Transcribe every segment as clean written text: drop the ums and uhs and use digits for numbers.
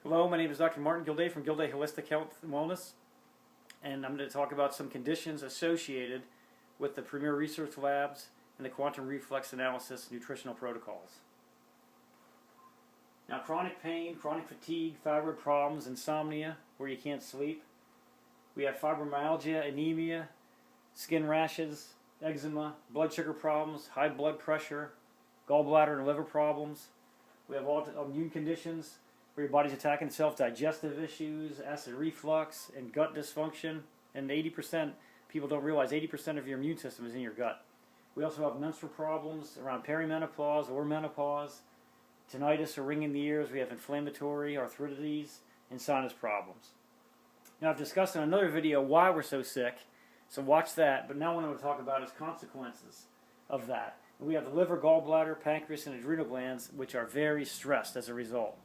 Hello, my name is Dr. Martin Gildea from Gildea Holistic Health and Wellness, and I'm going to talk about some conditions associated with the Premier Research Labs and the Quantum Reflex Analysis nutritional protocols. Now, chronic pain, chronic fatigue, thyroid problems, insomnia, where you can't sleep. We have fibromyalgia, anemia, skin rashes, eczema, blood sugar problems, high blood pressure, gallbladder and liver problems. We have autoimmune conditions where your body's attacking itself, digestive issues, acid reflux, and gut dysfunction. And 80%, people don't realize 80% of your immune system is in your gut. We also have menstrual problems around perimenopause or menopause, tinnitus or ringing in the ears. We have inflammatory arthritis and sinus problems. Now, I've discussed in another video why we're so sick, so watch that. But now what I'm going to talk about is consequences of that. We have the liver, gallbladder, pancreas, and adrenal glands, which are very stressed as a result.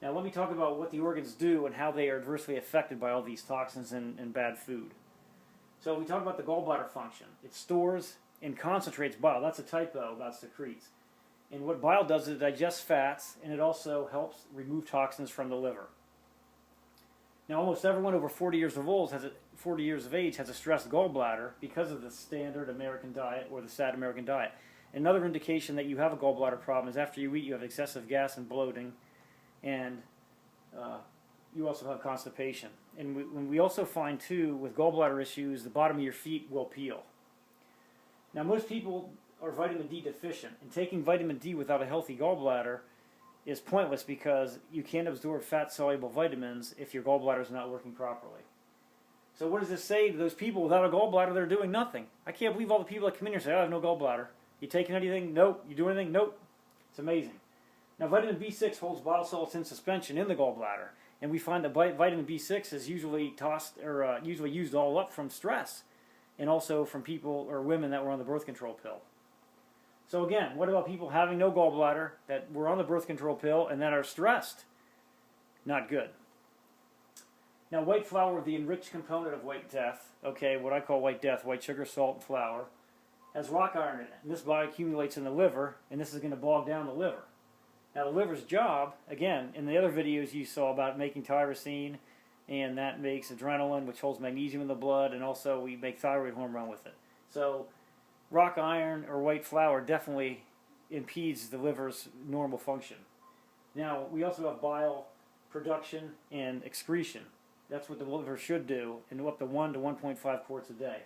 Now let me talk about what the organs do and how they are adversely affected by all these toxins and bad food. So we talk about the gallbladder function. It stores and concentrates bile. That's a typo about secretes. And what bile does is it digests fats, and it also helps remove toxins from the liver. Now almost everyone over 40 years of age has a stressed gallbladder because of the standard American diet or the sad American diet. Another indication that you have a gallbladder problem is after you eat you have excessive gas and bloating, and you also have constipation. And we also find too with gallbladder issues the bottom of your feet will peel. Now most people are vitamin D deficient, and taking vitamin D without a healthy gallbladder is pointless because you can't absorb fat-soluble vitamins if your gallbladder is not working properly. So what does this say to those people without a gallbladder? They're doing nothing. I can't believe all the people that come in here and say, I have no gallbladder. You taking anything? Nope. You doing anything? Nope. It's amazing. Now vitamin B6 holds bile salts in suspension in the gallbladder, and we find that vitamin B6 is usually usually used all up from stress, and also from people or women that were on the birth control pill. So again, what about people having no gallbladder that were on the birth control pill and that are stressed? Not good. Now white flour, the enriched component of white death, okay, what I call white death, white sugar, salt, and flour, has rock iron in it. And this bioaccumulates in the liver, and this is going to bog down the liver. Now the liver's job, again, in the other videos you saw about making tyrosine, and that makes adrenaline, which holds magnesium in the blood, and also we make thyroid hormone with it. So rock iron or white flour definitely impedes the liver's normal function. Now we also have bile production and excretion. That's what the liver should do, and up to 1 to 1.5 quarts a day.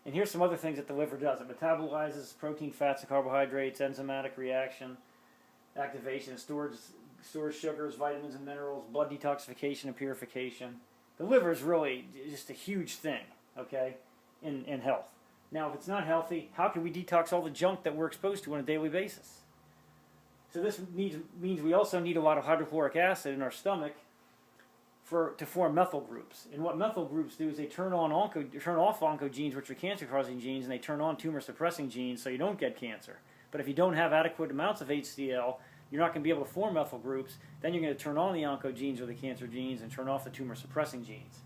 And here's some other things that the liver does. It metabolizes protein, fats, and carbohydrates, enzymatic reaction, activation, stores sugars, vitamins and minerals, blood detoxification and purification. The liver is really just a huge thing, okay, in health. Now, if it's not healthy, how can we detox all the junk that we're exposed to on a daily basis? So this means we also need a lot of hydrochloric acid in our stomach to form methyl groups. And what methyl groups do is they turn off oncogenes, which are cancer-causing genes, and they turn on tumor-suppressing genes so you don't get cancer. But if you don't have adequate amounts of HCl, you're not going to be able to form methyl groups. Then you're going to turn on the oncogenes or the cancer genes and turn off the tumor-suppressing genes.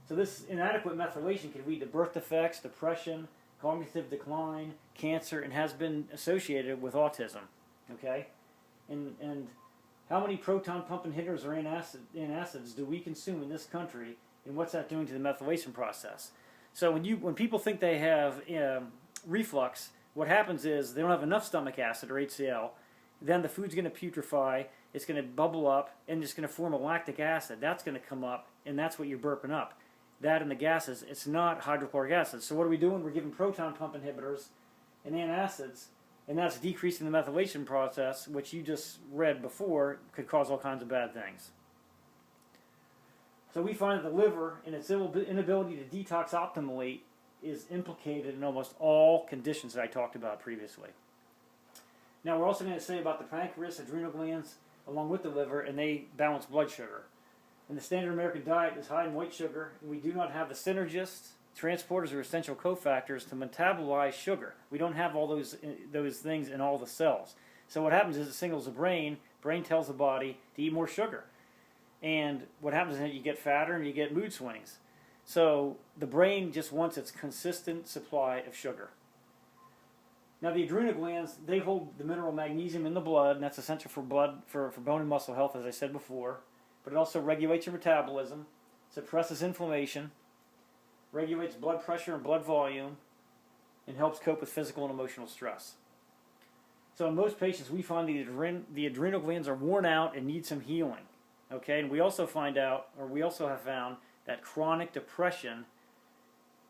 So this inadequate methylation can lead to birth defects, depression, cognitive decline, cancer, and has been associated with autism. Okay, and how many proton pump inhibitors or antacids do we consume in this country, and what's that doing to the methylation process? So when people think they have reflux, what happens is they don't have enough stomach acid or HCl. Then the food's going to putrefy, it's going to bubble up, and it's going to form a lactic acid. That's going to come up, and that's what you're burping up. That and the gases, it's not hydrochloric acid. So what are we doing? We're giving proton pump inhibitors and antacids, and that's decreasing the methylation process, which you just read before could cause all kinds of bad things. So we find that the liver, in its inability to detox optimally, is implicated in almost all conditions that I talked about previously. Now we're also going to say about the pancreas, adrenal glands, along with the liver, and they balance blood sugar. And the standard American diet is high in white sugar, and we do not have the synergists, transporters, or essential cofactors to metabolize sugar. We don't have all those things in all the cells. So what happens is it signals the brain tells the body to eat more sugar. And what happens is that you get fatter and you get mood swings. So the brain just wants its consistent supply of sugar. Now the adrenal glands, they hold the mineral magnesium in the blood, and that's essential for bone and muscle health, as I said before. but it also regulates your metabolism, suppresses inflammation, regulates blood pressure and blood volume, and helps cope with physical and emotional stress. So in most patients, we find the adrenal glands are worn out and need some healing. Okay, and we also have found that chronic depression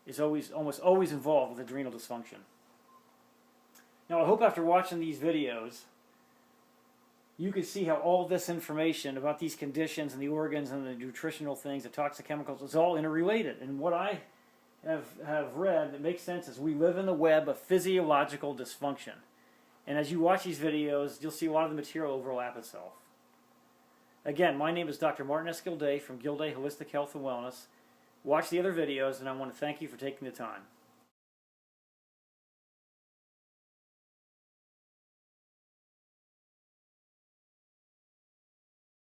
is almost always involved with adrenal dysfunction. Now, I hope after watching these videos, you can see how all this information about these conditions and the organs and the nutritional things, the toxic chemicals, is all interrelated. And what I have read that makes sense is we live in the web of physiological dysfunction. And as you watch these videos, you'll see a lot of the material overlap itself. Again, my name is Dr. Martin S. Gildea from Gildea Holistic Health and Wellness. Watch the other videos, and I want to thank you for taking the time.